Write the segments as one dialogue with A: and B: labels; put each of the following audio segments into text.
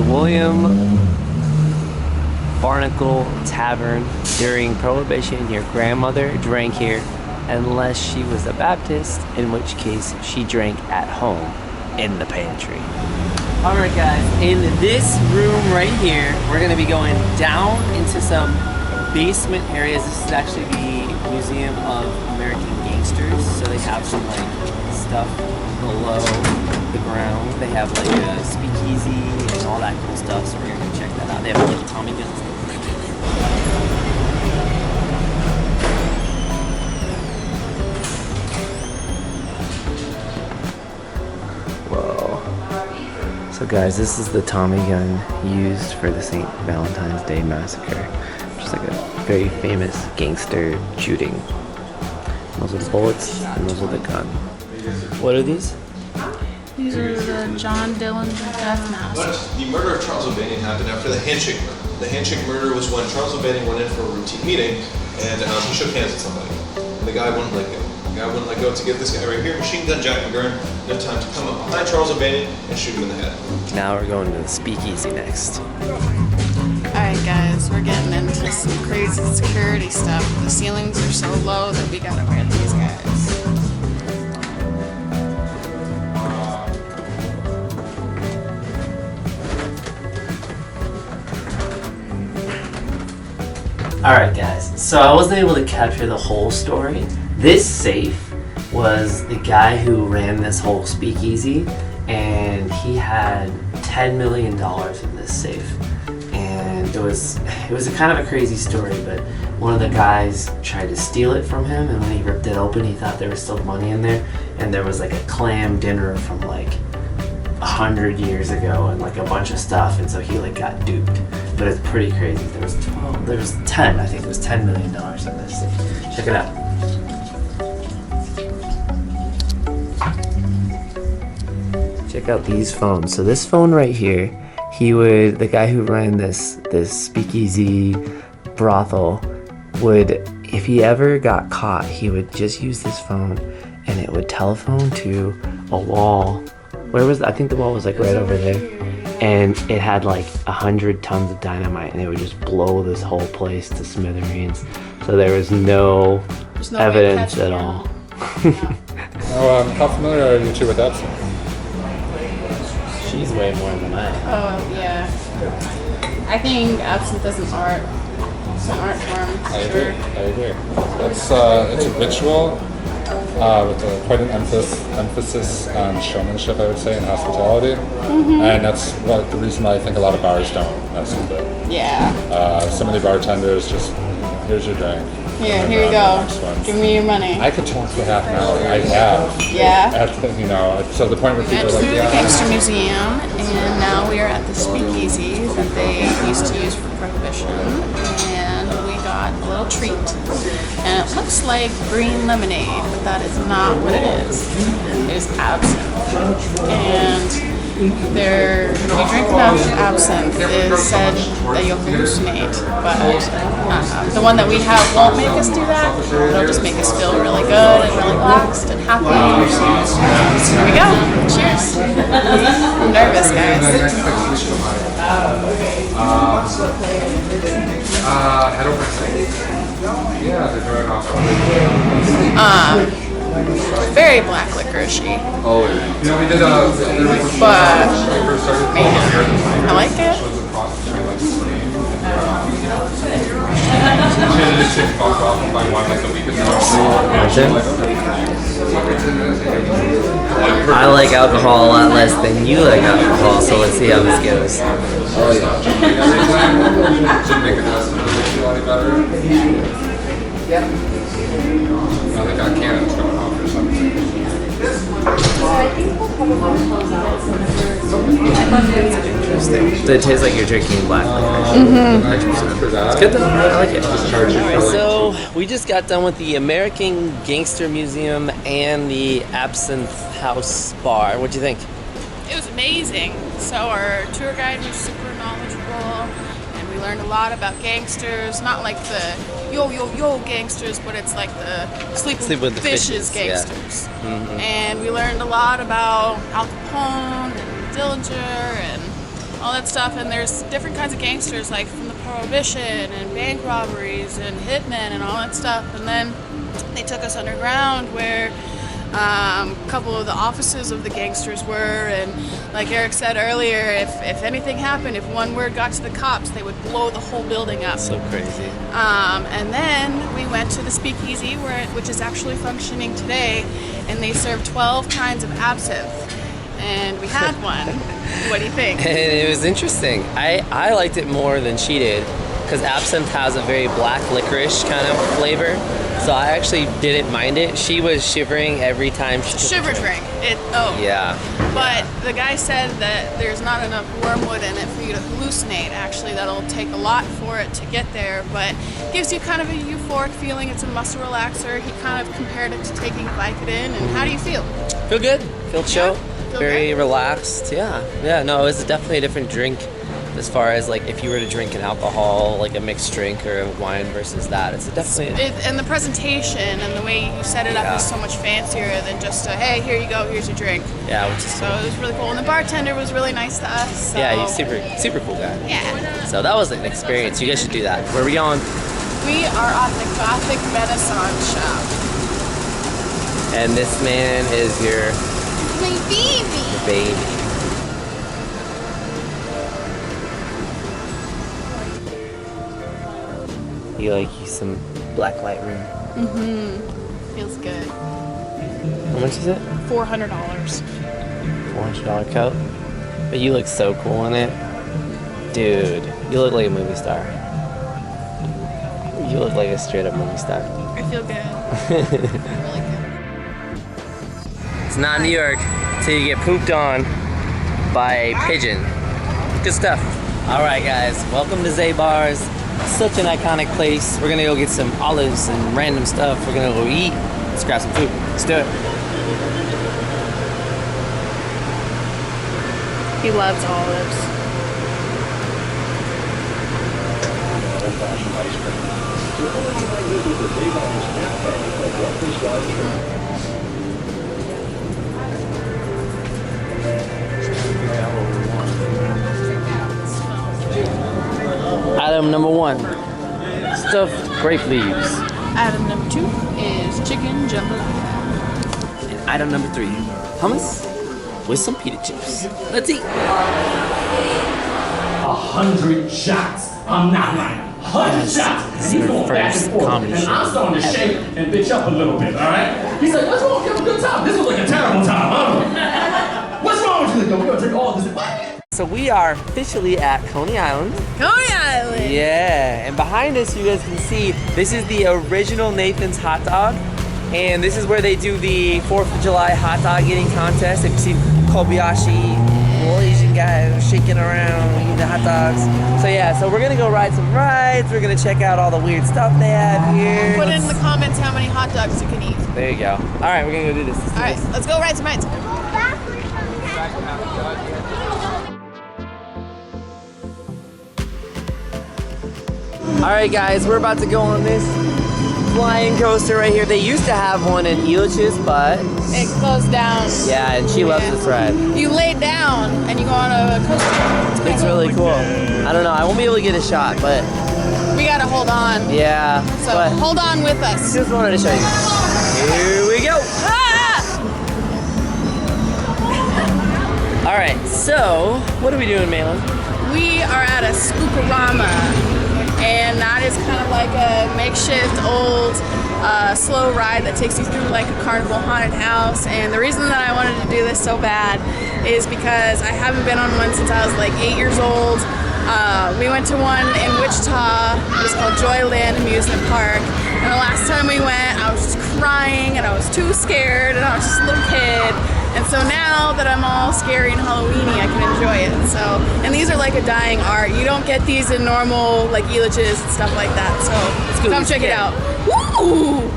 A: William Barnacle Tavern. During Prohibition, your grandmother drank here unless she was a Baptist, in which case she drank at home in the pantry. Alright guys, in this room right here, we're going to be going down into some basement areas. This is actually the Museum of American Gangsters, so they have some like stuff below the ground. They have like a speakeasy and all that cool stuff, so we're going to go check that out. They have little Tommy guns. So guys, this is the Tommy gun used for the St. Valentine's Day Massacre, which is like a very famous gangster shooting. Those are the bullets, and those are the gun. What are these?
B: These are the John Dillon death masks.
C: But the murder of Charles O'Banion happened after the handshake murder. The handshake murder was when Charles O'Banion went in for a routine meeting, and he shook hands with somebody. And the guy wouldn't let go. The guy wouldn't let go to give this guy right here, Machine Gun Jack McGurn, enough time to come up behind Charles O'Banion and shoot him in the head.
A: Now we're going to the speakeasy next.
B: Alright guys, we're getting into some crazy security stuff. The ceilings are so low that we gotta wear these guys.
A: Alright guys, so I wasn't able to capture the whole story. This safe was the guy who ran this whole speakeasy, and he had $10 million in this safe. And it was a kind of a crazy story, but one of the guys tried to steal it from him, and when he ripped it open, he thought there was still money in there, and there was like a clam dinner from like 100 years ago and like a bunch of stuff, and so he like got duped. But it's pretty crazy. There was 10, I think it was $10 million in this safe. Check it out. Check out these phones. So this phone right here, the guy who ran this speakeasy brothel would, if he ever got caught, he would just use this phone and it would telephone to a wall. Where was, I think the wall was like right over there. And it had like 100 tons of dynamite, and it would just blow this whole place to smithereens. So there was no evidence at all.
D: How familiar are you two with Epson?
A: She's way more than I am.
B: Oh yeah. I think absinthe is an art form.
D: I agree. It's a ritual with quite an emphasis on showmanship, I would say, and hospitality. And that's the reason why I think a lot of bars don't mess with it.
B: Yeah.
D: So many bartenders just, here's your drink.
B: Here you go. Give me your money.
D: I could talk for half an hour. I have.
B: Yeah.
D: So the point where people are like,
B: through the Gangster Museum, and now we are at the speakeasy that they used to use for Prohibition. And we got a little treat. And it looks like green lemonade, but that is not what it is. It is absinthe. And if you drink enough absinthe, it is said that you'll hallucinate, but the one that we have won't make us do that. It'll just make us feel really good and really relaxed and happy. So here we go. Cheers. I'm nervous, guys.
D: head over. Yeah, they're very awesome.
B: Very black licoricey.
D: Oh, yeah. You know, we did
B: But man, I like it.
A: I like alcohol a lot less than you like alcohol, so let's see how this goes.
D: Oh, yeah. Should make it better. Yeah. Now they got cannons going off or something.
A: Interesting. So it tastes like you're drinking black licorice. It's good though. I like it. Alright, so we just got done with the American Gangster Museum and the Absinthe House Bar. What'd you think?
B: It was amazing. So our tour guide was super knowledgeable, and we learned a lot about gangsters. Not like the yo gangsters, but it's like the sleep with the fishes gangsters.
A: Yeah. Mm-hmm.
B: And we learned a lot about Al Capone and Dillinger and all that stuff. And there's different kinds of gangsters, like from the Prohibition and bank robberies and hitmen and all that stuff. And then they took us underground where a couple of the offices of the gangsters were, and like Eric said earlier, if anything happened, if one word got to the cops, they would blow the whole building up.
A: So crazy.
B: And then we went to the Speakeasy, which is actually functioning today, and they serve 12 kinds of absinthe. And we had one. What do you think?
A: And it was interesting. I liked it more than she did, because absinthe has a very black licorice kind of flavor. So I actually didn't mind it. She was shivering every time she took
B: Shiver
A: a
B: drink. Yeah.
A: Yeah.
B: But the guy said that there's not enough wormwood in it for you to hallucinate. Actually, that'll take a lot for it to get there, but gives you kind of a euphoric feeling. It's a muscle relaxer. He kind of compared it to taking Vicodin. And how do you feel?
A: Feel good. Feel chill.
B: Feel
A: Very
B: good?
A: relaxed. Yeah. No, it was definitely a different drink. As far as like if you were to drink an alcohol, like a mixed drink or a wine versus that, it's definitely.
B: And the presentation and the way you set it up
A: Yeah.
B: is so much fancier than just a, hey, here you go, here's your drink.
A: Yeah, which is
B: So it was really cool. And the bartender was really nice to us. So.
A: yeah, he's super cool guy.
B: Yeah.
A: So that was an experience. You guys should do that. Where are we going?
B: We are at the Gothic Renaissance shop.
A: And this man is your
B: My baby.
A: baby. You like some black light room.
B: Feels good.
A: How much is it?
B: $400.
A: $400 coat. But you look so cool in it. Dude, you look like a movie star. You look like a straight up movie star.
B: I feel good. Really good.
A: It's not New York till you get pooped on by a pigeon. Good stuff. Alright guys, welcome to Zabar's. Such an iconic place. We're gonna go get some olives and random stuff. We're gonna go eat. Let's grab some food. Let's do it.
B: He loves olives.
A: Item number 1. Stuffed grape leaves.
B: Item number 2 is chicken jambalaya.
A: And item number 3. Hummus with some pita chips. Let's eat.
E: 100 shots. I'm not lying. 100 shots. And he's going back and forth.
A: comedy
E: And
A: show
E: I'm starting to shake and bitch up a little bit, all right? He's like, what's wrong? You have a good time. This was like a terrible time, huh? What's wrong with you? We're going to drink all this.
A: So we are officially at Coney Island.
B: Coney Island.
A: Yeah, and behind us you guys can see this is the original Nathan's hot dog. And this is where they do the 4th of July hot dog eating contest. If you've seen Kobayashi, little Asian guy shaking around eating the hot dogs. So yeah, so we're gonna go ride some rides. We're gonna check out all the weird stuff they have here.
B: Put in the comments how many hot dogs you can eat.
A: There you go. All right, we're gonna go do this.
B: All right, let's go ride some rides.
A: All right, guys, we're about to go on this flying coaster right here. They used to have one in Elitch's, but
B: It goes down.
A: yeah, and she loves this ride.
B: You lay down and you go on a coaster.
A: It's really cool. I don't know. I won't be able to get a shot, but
B: We gotta hold on.
A: yeah.
B: So
A: but
B: hold on with us.
A: just wanted to show you. Here we go.
B: Ah!
A: All right. So what are we doing, Malin?
B: We are at a Scooporama, and that is kind of like a makeshift old slow ride that takes you through like a carnival haunted house. And the reason that I wanted to do this so bad is because I haven't been on one since I was like 8 years old. We went to one in Wichita. It was called Joyland Amusement Park. And the last time we went, I was just crying and I was too scared and I was just a little kid. And so now that I'm all scary and Halloweeny, I can enjoy it. So, and these are like a dying art. You don't get these in normal like Elitch's and stuff like that. So
A: cool.
B: come check it
A: Yeah.
B: out. Woo!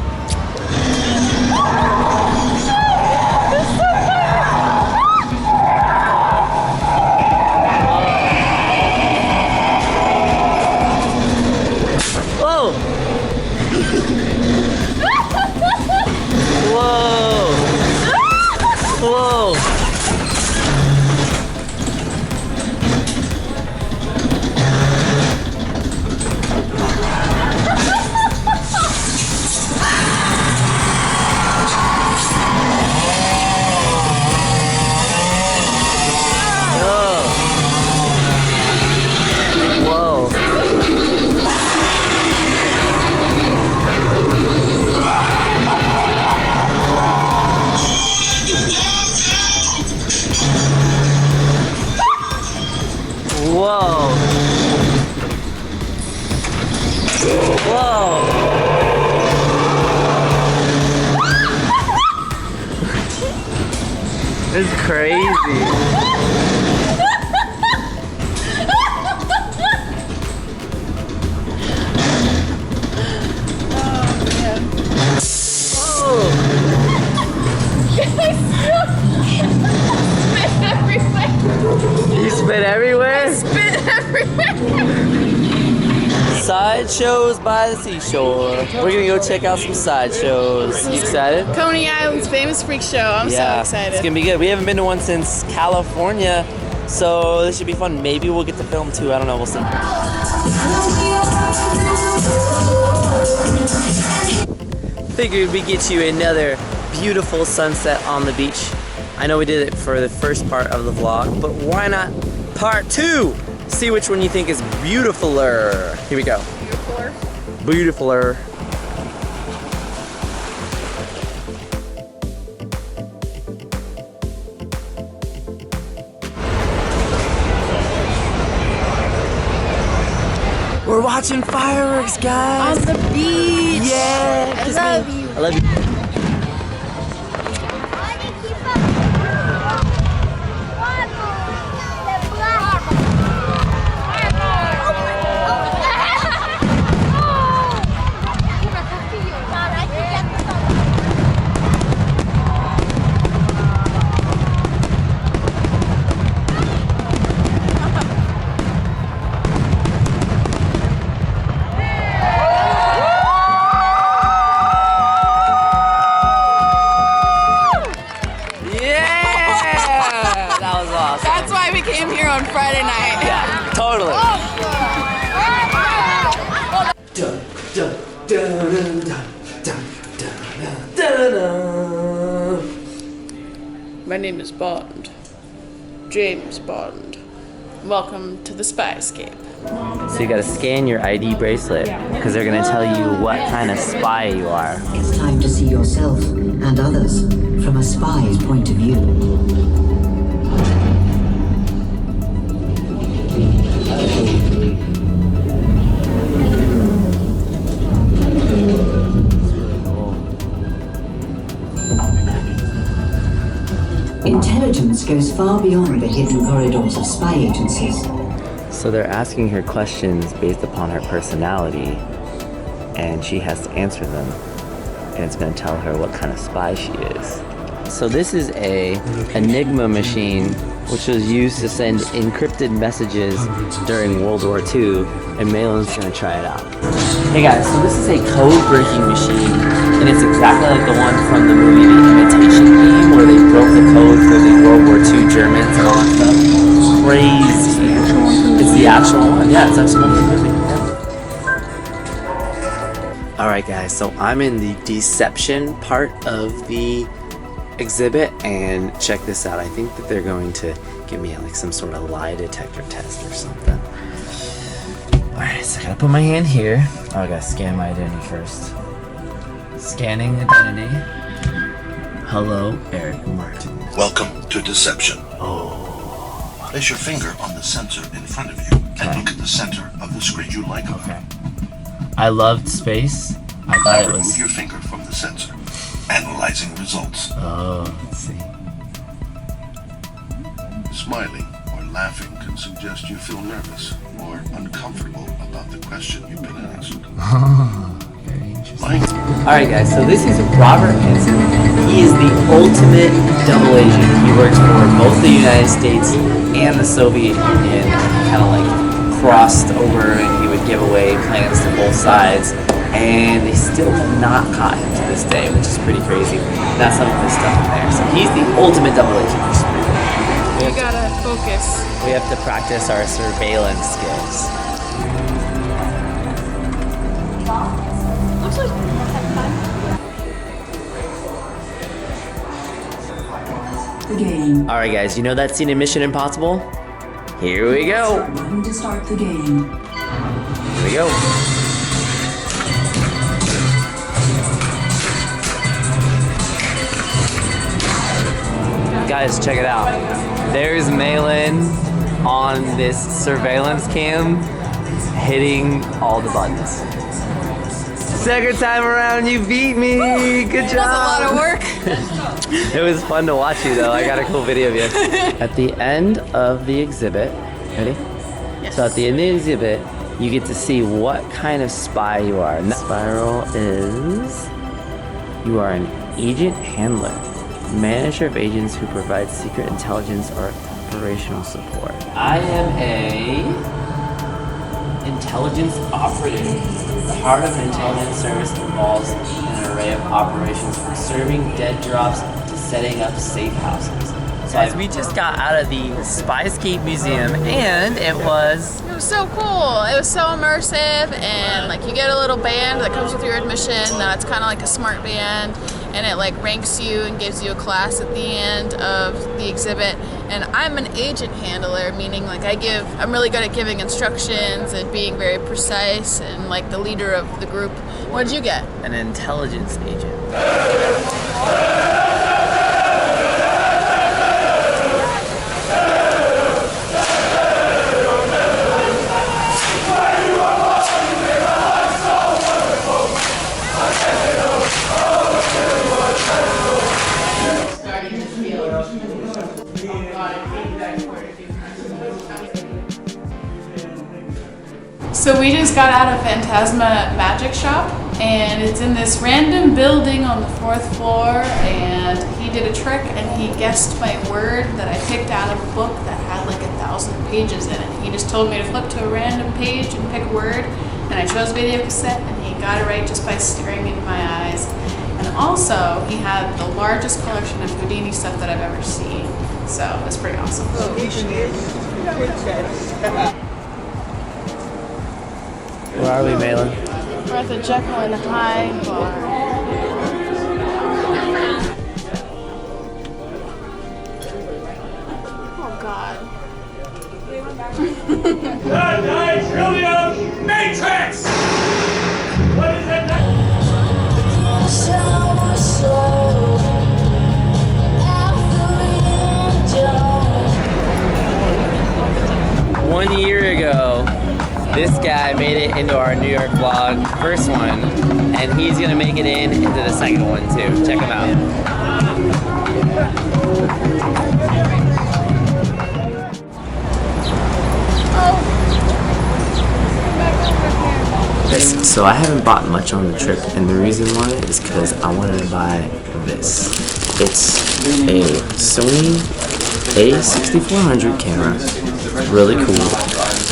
A: Whoa! Whoa! Whoa! Whoa. Whoa. This is crazy. You spit everywhere?
B: Spit everywhere.
A: Sideshows by the seashore. We're gonna go check out some sideshows. You excited?
B: Coney Island's famous freak show. I'm so excited.
A: It's gonna be good. We haven't been to one since California, so this should be fun. Maybe we'll get to film too. I don't know. We'll see. Figured we'd get you another beautiful sunset on the beach. I know we did it for the first part of the vlog, but why not part 2? See which one you think is beautifuler. Here we go. Beautifuler. We're watching fireworks, guys.
B: On the beach.
A: Yeah.
B: I love you.
A: I love you.
B: That's why we came here on Friday night.
A: Yeah, totally.
B: My name is Bond. James Bond. Welcome to the Spy Escape.
A: So you gotta scan your ID bracelet because they're gonna tell you what kind of spy you are.
F: It's time to see yourself and others from a spy's point of view. Intelligence goes far beyond the hidden corridors of spy agencies.
A: So they're asking her questions based upon her personality, and she has to answer them, and it's going to tell her what kind of spy she is. So this is a Enigma machine, which was used to send encrypted messages during World War II, and Malin's going to try it out. Hey guys, so this is a code-breaking machine, and it's exactly like the one from the movie The Imitation Game, where they broke the code for the World War II Germans and all that stuff. Crazy. It's the actual one. Yeah, it's actually one from the movie. Yeah. Alright guys, so I'm in the deception part of the exhibit, and check this out. I think that they're going to give me like some sort of lie detector test or something. Alright, so I gotta put my hand here. Oh, I gotta scan my identity first. Scanning identity. Hello, Eric Martin.
G: Welcome to Deception.
A: Oh.
G: Place your finger on the sensor in front of you and look at the center of the screen you like about.
A: Okay. I loved space. I thought
G: Now
A: it
G: remove
A: was.
G: your finger from the sensor. Analyzing results.
A: Oh, let's see.
G: Smiling or laughing can suggest you feel nervous or uncomfortable about the question you've been asked.
A: Very interesting.
G: Lying.
A: Alright guys, so this is Robert Hansen. He is the ultimate double agent. He works for both the United States and the Soviet Union. Kind of like crossed over, and he would give away plans to both sides. And they still have not caught him to this day, which is pretty crazy. That's some of this stuff in there. So he's the ultimate double agent.
B: You gotta focus.
A: We have to practice our surveillance skills.
F: The game.
A: Alright guys, you know that scene in Mission Impossible? Here we go.
F: Button to start the game.
A: Here we go. Guys, check it out. There's Malin. on this surveillance cam, hitting all the buttons. Second time around, you beat me. Good job.
B: That's a lot of work.
A: It was fun to watch you though. I got a cool video of you. At the end of the exhibit, ready?
B: Yes.
A: So at the end of the exhibit, you get to see what kind of spy you are. And Spiral is, you are an agent handler, manager of agents who provide secret intelligence or operational support. I am a intelligence operative. The heart of an intelligence service involves an array of operations from serving dead drops to setting up safe houses. So as we just got out of the Spyscape Museum, and it was
B: so cool. It was so immersive, and like you get a little band that comes with your admission. That's kind of like a smart band, and it like ranks you and gives you a class at the end of the exhibit. And I'm an agent handler, meaning like I'm really good at giving instructions and being very precise and like the leader of the group. What did you get?
A: an intelligence agent.
B: So we just got out of Phantasma Magic Shop, and it's in this random building on the 4th floor, and he did a trick and he guessed my word that I picked out of a book that had like 1,000 pages in it. He just told me to flip to a random page and pick a word, and I chose video cassette, and he got it right just by staring into my eyes. And also, he had the largest collection of Houdini stuff that I've ever seen, so it's pretty awesome.
A: Where are we, Malin?
B: We're at the Jekyll and Hyde bar. Oh God.
E: The Trillium Matrix! What is it now?
A: 1 year ago, this guy made it into our New York vlog, first one, and he's gonna make it into the second one too. Check him out. So I haven't bought much on the trip, and the reason why is because I wanted to buy this. It's a Sony A6400 camera, really cool,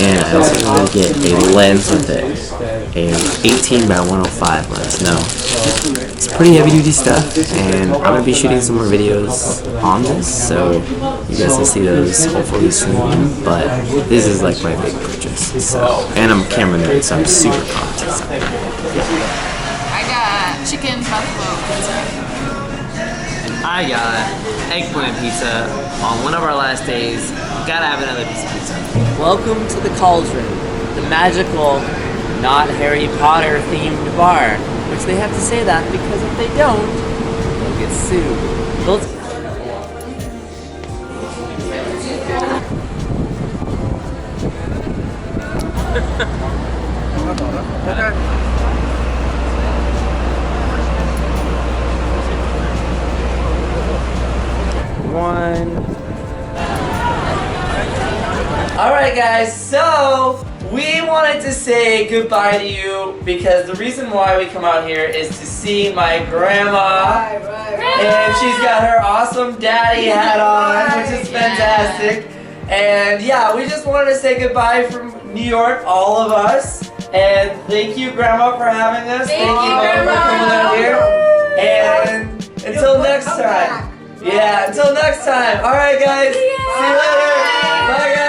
A: and I also wanted to get a lens with it, a 18x105 lens. Now, it's pretty heavy duty stuff, and I'm going to be shooting some more videos on this, so you guys will see those hopefully soon, but this is like my big purchase, so, and I'm a camera nerd, so I'm super pumped.
B: I got chicken buffalo pizza.
A: I got eggplant pizza on one of our last days. Gotta have another piece of pizza. Welcome to the Cauldron, the magical, not Harry Potter themed bar. Which they have to say that because if they don't, they'll get sued. Alright guys, so we wanted to say goodbye to you because the reason why we come out here is to see my grandma. And she's got her awesome daddy hat on, which is fantastic. And yeah, we just wanted to say goodbye from New York, all of us. And thank you, Grandma, for having us. Thank you, Mom, for coming out here. And until next time. Yeah, until next time. Alright guys, see you later. Bye guys.